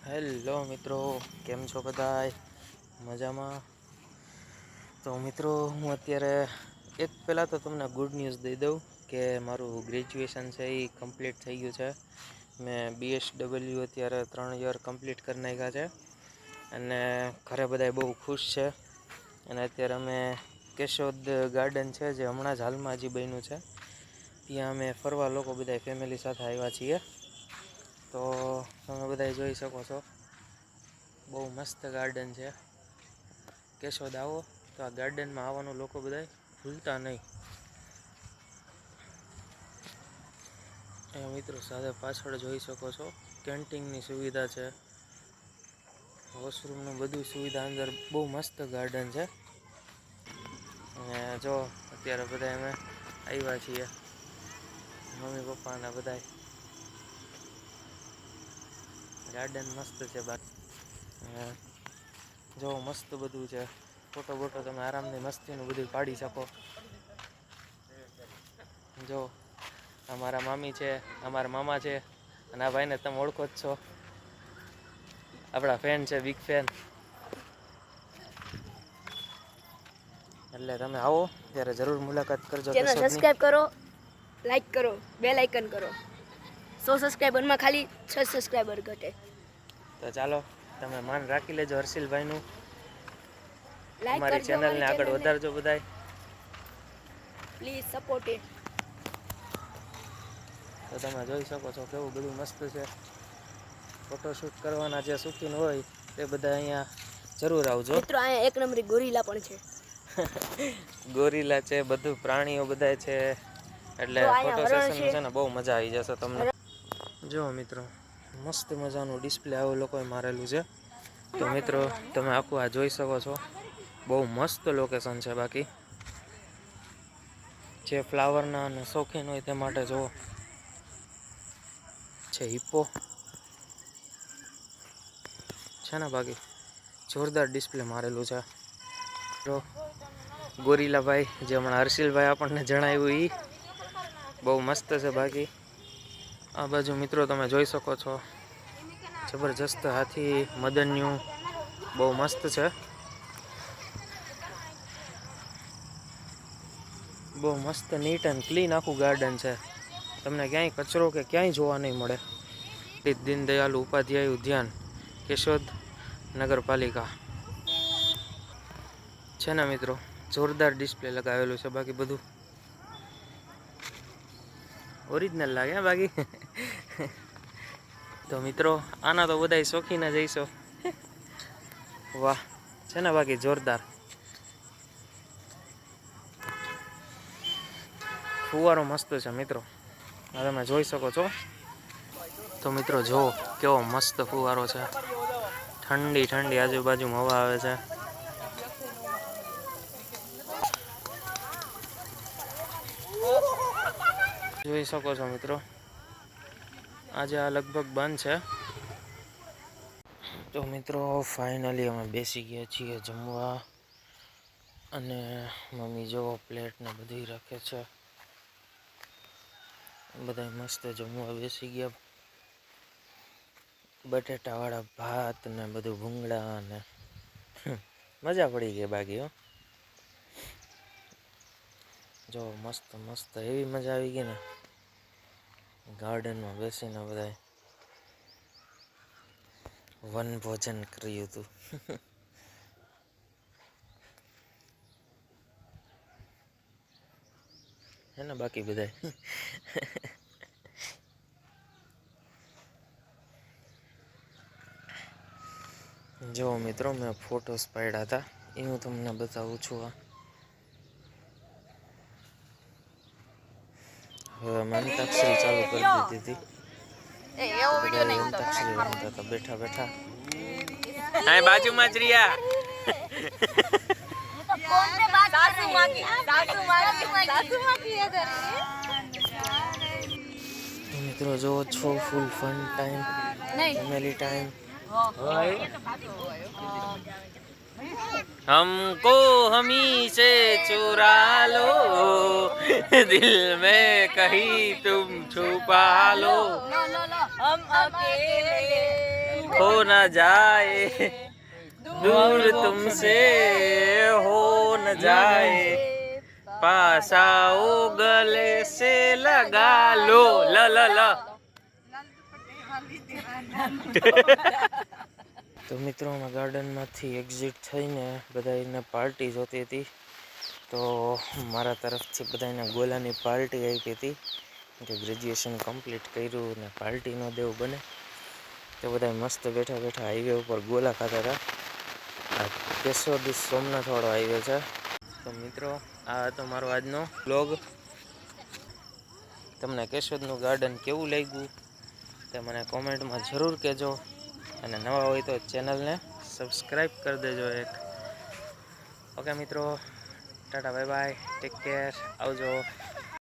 Hello મિત્રો, કેમ છો બધાય? મજામાં? તો મિત્રો હું અત્યારે પહેલાં તો તમને ગુડ ન્યૂઝ દઈ દઉં કે મારું ગ્રેજ્યુએશન છે એ કમ્પ્લીટ થઈ ગયું છે. મેં BSW અત્યારે 3 યર કમ્પ્લીટ કરી નાખ્યા છે અને ઘરે બધાય બહુ ખુશ છે. અને અત્યારે અમે કેશોદ ગાર્ડન છે જે હમણાં જ હાલમાં હજી બન્યું છે, ત્યાં અમે ફરવા લોકો બધા ફેમિલી સાથે આવ્યા છીએ. તો તમે બધા જોઈ શકો છો, બહુ મસ્ત ગાર્ડન છે. કેશોદ આવો તો આ ગાર્ડનમાં આવવાનું લોકો બધા ભૂલતા નહીં. મિત્રો સાથે પાછળ જોઈ શકો છો કેન્ટીનની સુવિધા છે, વોશરૂમનું બધું સુવિધા અંદર, બહુ મસ્ત ગાર્ડન છે. અને જો અત્યારે બધા અમે આવ્યા છીએ, મમ્મી પપ્પાના બધાય. ગાર્ડન મસ્ત છે બાકી જો મસ્ત બધું છે. ફોટો બોટો તમે આરામથી મસ્તીનું બધું પાડી શકો. જો અમારા મામી છે, અમારા મામા છે, અને આ ભાઈને તમે ઓળખો જ છો, આપણા ફેન છે, બિગ ફેન. એટલે તમે આવો ત્યારે જરૂર મુલાકાત કરજો. ચેનલ સબસ્ક્રાઇબ કરો, લાઈક કરો, બેલ આઇકન કરો. 100 સબસ્ક્રાઇબરમાં ખાલી 6 સબસ્ક્રાઇબર ઘટે. તો ચાલો તમે માન રાખી લેજો હર્ષિલભાઈનું. લાઈક અમારી કરજો, ચેનલને આગળ વધારજો બધાય. Please support it. તો તમે જોઈ શકો છો કેવું બધું મસ્ત છે. ફોટોશૂટ કરવાના જે શોખીન હોય તે બધા અહીંયા જરૂર આવજો. મિત્રો અહીંયા એક નંબરી ગોરીલા પણ છે. ગોરીલા છે, બધું પ્રાણીઓ બધા છે, એટલે ફોટો સેશન છે ને બહુ મજા આવી જશે તમને. જો મિત્રો મસ્ત મજાનું ડિસ્પ્લે આવું લોકોએ મારેલું છે. તો મિત્રો તમે આખું આ જોઈ શકો છો, બહુ મસ્ત લોકેશન છે. બાકી જે ફ્લાવરના અને શોખીન હોય તે માટે જુઓ છે હિપ્પો છે ને, બાકી જોરદાર ડિસ્પ્લે મારેલું છે. જો ગોરીલાભાઈ જે હમણાં હર્ષિલભાઈ આપણને જણાવ્યું એ બહુ મસ્ત છે. બાકી આ બાજુ મિત્રો તમે જોઈ શકો છો, જબરજસ્ત હાથી મદન્યું બહુ મસ્ત છે. બહુ મસ્ત નીટ એન્ડ ક્લીન આખું ગાર્ડન છે. તમને ક્યાંય કચરો કે ક્યાંય જોવા નહીં મળે. દીનદયાળ ઉપાધ્યાય ઉદ્યાન, કેશોદ નગરપાલિકા છે ને મિત્રો, જોરદાર ડિસ્પ્લે લગાવેલું છે. બાકી બધું ઓરિજિનલ લાગે બાકી. તો મિત્રો આના તો બધા શોખીન જ હશો. વાહ છે ને, બાકી જોરદાર. ફુવારો મસ્ત છે મિત્રો, આ તમે જોઈ શકો છો. તો મિત્રો જુઓ કેવો મસ્ત ફુવારો છે, ઠંડી ઠંડી આજુબાજુમાં હવા આવે છે. જોઈ શકો છો મિત્રો, આજે આ લગભગ બંધ છે. તો મિત્રો ફાઇનલી અમે બેસી ગયા છીએ જમવા, અને મમ્મી જો પ્લેટ ને બધી રાખે છે. બધા મસ્ત જમવા બેસી ગયા. બટેટાવાળા ભાત ને બધું ભૂંગળા ને મજા પડી ગઈ બાકી. હો જો મસ્ત મસ્ત એવી મજા આવી ગઈ ને ગાર્ડનમાં બેસીને બધાય વન ભોજન કર્યું હતું. હે ને બાકી બધાય. જો મિત્રો મેં ફોટોસ પાડ્યા હતા એ હું તમને બતાવું છું. હવે અમે અંતાક્ષરી ચાલુ કરી દીધી હતી. બધા અંતાક્ષરી રમતા હતા બેઠા બેઠા. હા બાજુમાં જ રહ્યા. મિત્રો જો છો ફૂલ ફન ટાઈમ, ફેમિલી ટાઈમ. हमको हमी से चुरा लो, दिल में कहीं तुम छुपा लो, हम अकेले खो न जाए दूर तुमसे हो न जाए पास आओ गले से लगा लो ल ल ल તો મિત્રો અમે ગાર્ડનમાંથી એક્ઝિટ થઈને બધાને પાર્ટી જોતી હતી તો મારા તરફથી બધાને ગોલાની પાર્ટી આપી હતી કે ગ્રેજ્યુએશન કમ્પ્લીટ કર્યું ને પાર્ટી ન દેવું બને તો બધા મસ્ત બેઠા બેઠા હાઈવે ઉપર ગોલા ખાતા હતા આ કેશોદ સોમનાથવાળો હાઈવે છે તો મિત્રો આ હતો મારો આજનો બ્લોગ તમને કેશોદનું ગાર્ડન કેવું લાગ્યું તે મને કોમેન્ટમાં જરૂર કહેજો અને નવા હોય તો ચેનલને સબસ્ક્રાઈબ કરી દેજો એક ઓકે મિત્રો Tata bye bye take care આવજો